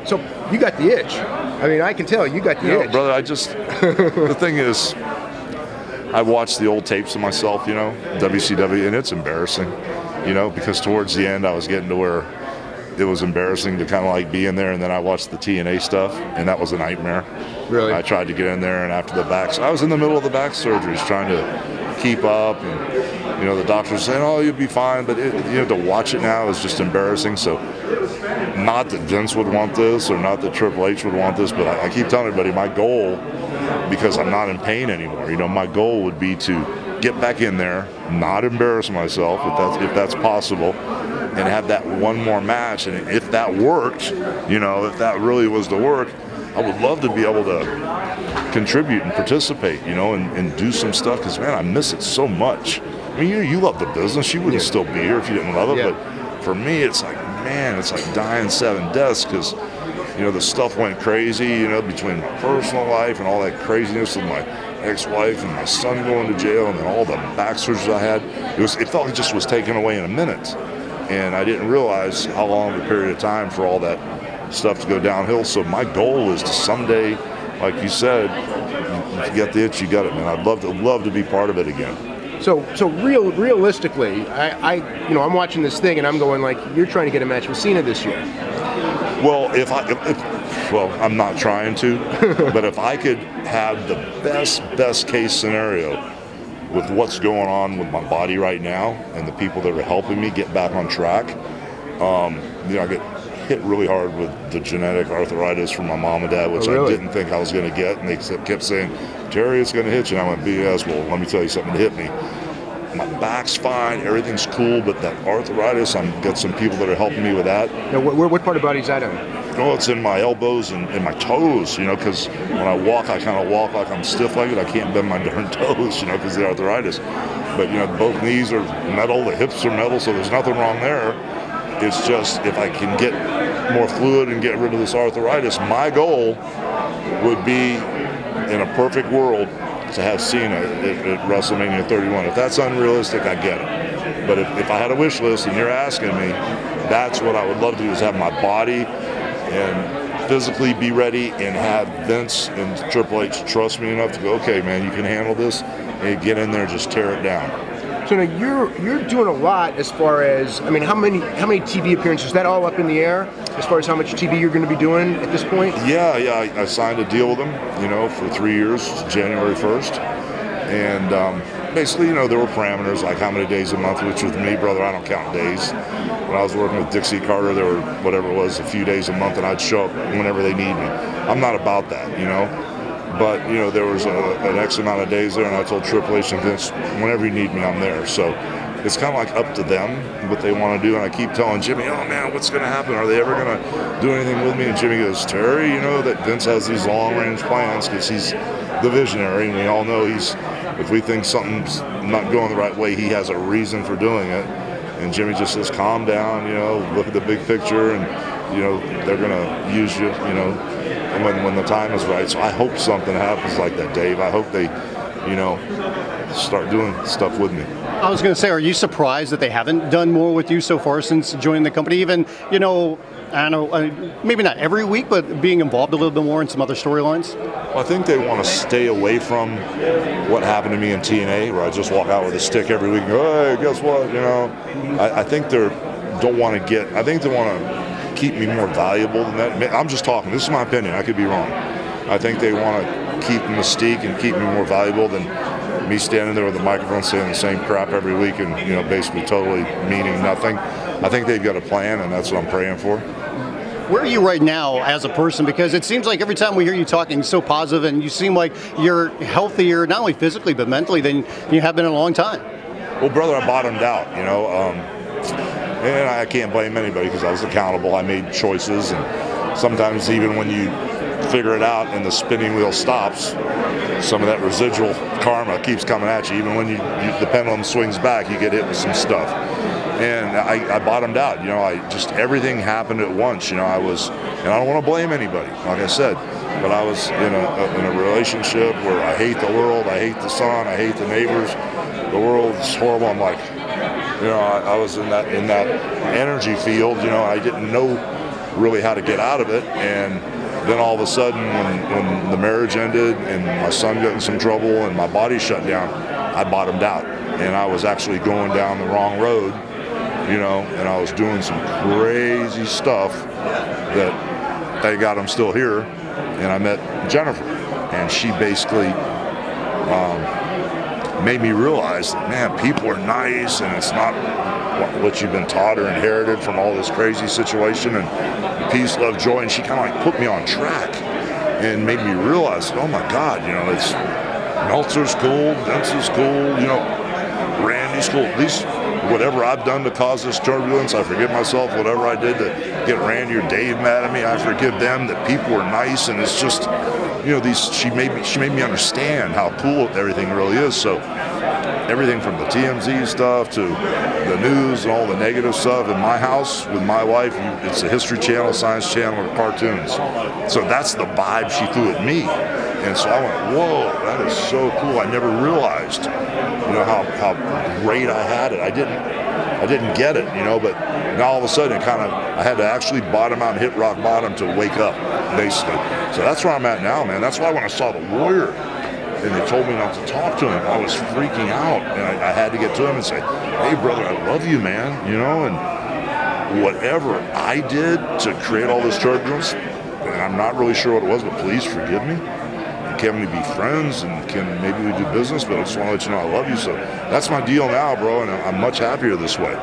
So you got the itch. I mean, I can tell you got the itch. Brother, the thing is, I watched the old tapes of myself, WCW, and it's embarrassing, because towards the end I was getting to where it was embarrassing to kind of like be in there, and then I watched the TNA stuff, and that was a nightmare. Really? I tried to get in there, and after the back, I was in the middle of the back surgeries trying to keep up, and the doctors saying, "Oh, you'll be fine," but to watch it now is just embarrassing. So, not that Vince would want this, or not that Triple H would want this, but I keep telling everybody my goal, because I'm not in pain anymore. My goal would be to get back in there, not embarrass myself if that's possible, and have that one more match. And if that worked, if that really was to work, I would love to be able to contribute and participate, and do some stuff, because, man, I miss it so much. I mean, you love the business. You wouldn't still be here if you didn't love it. But for me, it's like, man, it's like dying 7 deaths, because, the stuff went crazy, between my personal life and all that craziness with my ex-wife and my son going to jail, and then all the back surgeries I had. It felt like it just was taken away in a minute. And I didn't realize how long of a period of time for all that stuff to go downhill. So my goal is to someday, like you said, if you get the itch, you got it, man. I'd love to be part of it again. So realistically, I'm watching this thing and I'm going like, you're trying to get a match with Cena this year. Well, I'm not trying to, but if I could have the best case scenario with what's going on with my body right now and the people that are helping me get back on track, I get hit really hard with the genetic arthritis from my mom and dad, which I didn't think I was going to get, and they kept saying, "Terry, it's going to hit you." And I went, "BS, well, let me tell you something that hit me. My back's fine, everything's cool, but that arthritis, I've got some people that are helping me with that." Now, what part of the body is that in? Oh, it's in my elbows and in my toes, because when I walk, I kind of walk like I'm stiff-legged. I can't bend my darn toes, because of the arthritis. But, both knees are metal, the hips are metal, so there's nothing wrong there. It's just, if I can get more fluid and get rid of this arthritis, my goal would be, in a perfect world, to have Cena at WrestleMania 31. If that's unrealistic, I get it. But if I had a wish list and you're asking me, that's what I would love to do, is have my body and physically be ready, and have Vince and Triple H trust me enough to go, "Okay, man, you can handle this," and get in there and just tear it down. So now you're doing a lot as far as, I mean, how many TV appearances? Is that all up in the air as far as how much TV you're going to be doing at this point? Yeah, I signed a deal with them, for 3 years, January 1st, and basically, there were parameters like how many days a month, which with me, brother, I don't count days. When I was working with Dixie Carter, there were, whatever it was, a few days a month, and I'd show up whenever they need me. I'm not about that, But, there was an X amount of days there, and I told Triple H and Vince, whenever you need me, I'm there. So it's kind of like up to them what they want to do. And I keep telling Jimmy, "Oh, man, what's going to happen? Are they ever going to do anything with me?" And Jimmy goes, "Terry, that Vince has these long-range plans, because he's the visionary, and we all know if we think something's not going the right way, he has a reason for doing it." And Jimmy just says, "Calm down, look at the big picture, and, they're going to use you, when the time is right." So I hope something happens like that, Dave. I hope they, start doing stuff with me. I was going to say, are you surprised that they haven't done more with you so far since joining the company? Even, I don't know, maybe not every week, but being involved a little bit more in some other storylines? Well, I think they want to stay away from what happened to me in TNA, where I just walk out with a stick every week and go, "Hey, guess what?" I think they don't want to get, I think they want to keep me more valuable than that. I'm just talking. This is my opinion. I could be wrong. I think they want to keep the mystique and keep me more valuable than me standing there with a microphone saying the same crap every week and, basically totally meaning nothing. I think they've got a plan, and that's what I'm praying for. Where are you right now as a person? Because it seems like every time we hear you talking so positive, and you seem like you're healthier, not only physically but mentally, than you have been in a long time. Well, brother, I bottomed out, and I can't blame anybody, because I was accountable. I made choices, and sometimes even when you figure it out and the spinning wheel stops, some of that residual karma keeps coming at you. Even when the pendulum swings back, you get hit with some stuff. And I bottomed out. Everything happened at once. And I don't want to blame anybody, like I said, but I was in a relationship where I hate the world, I hate the sun, I hate the neighbors. The world's horrible. I'm like, I was in that energy field. I didn't know really how to get out of it. And then all of a sudden, when the marriage ended and my son got in some trouble and my body shut down, I bottomed out. And I was actually going down the wrong road, you know, and I was doing some crazy stuff that, thank God I'm still here. And I met Jennifer, and she basically made me realize that, man, people are nice, and it's not what you've been taught or inherited from all this crazy situation, and peace, love, joy. And she kind of like put me on track and made me realize, oh my God, you know, it's Meltzer's cool, Vince is cool, you know, Randy's cool. At least whatever I've done to cause this turbulence, I forgive myself. Whatever I did to get Randy or Dave mad at me, I forgive them. That people are nice, and it's just, you know, she made me understand how cool everything really is. So everything from the TMZ stuff to the news and all the negative stuff in my house with my wife, it's a History Channel, Science Channel, or cartoons. So that's the vibe she threw at me. And so I went, whoa, that is so cool. I never realized, you know, how great I had it. I didn't get it, you know, but now all of a sudden I had to actually bottom out and hit rock bottom to wake up, basically. So that's where I'm at now, man. That's why when I saw the Warrior and they told me not to talk to him, I was freaking out, and I had to get to him and say, hey, brother, I love you, man, you know, and whatever I did to create all this turbulence, and I'm not really sure what it was, but please forgive me. Can we be friends, and can maybe we do business? But I just want to let you know I love you. So that's my deal now, bro, and I'm much happier this way.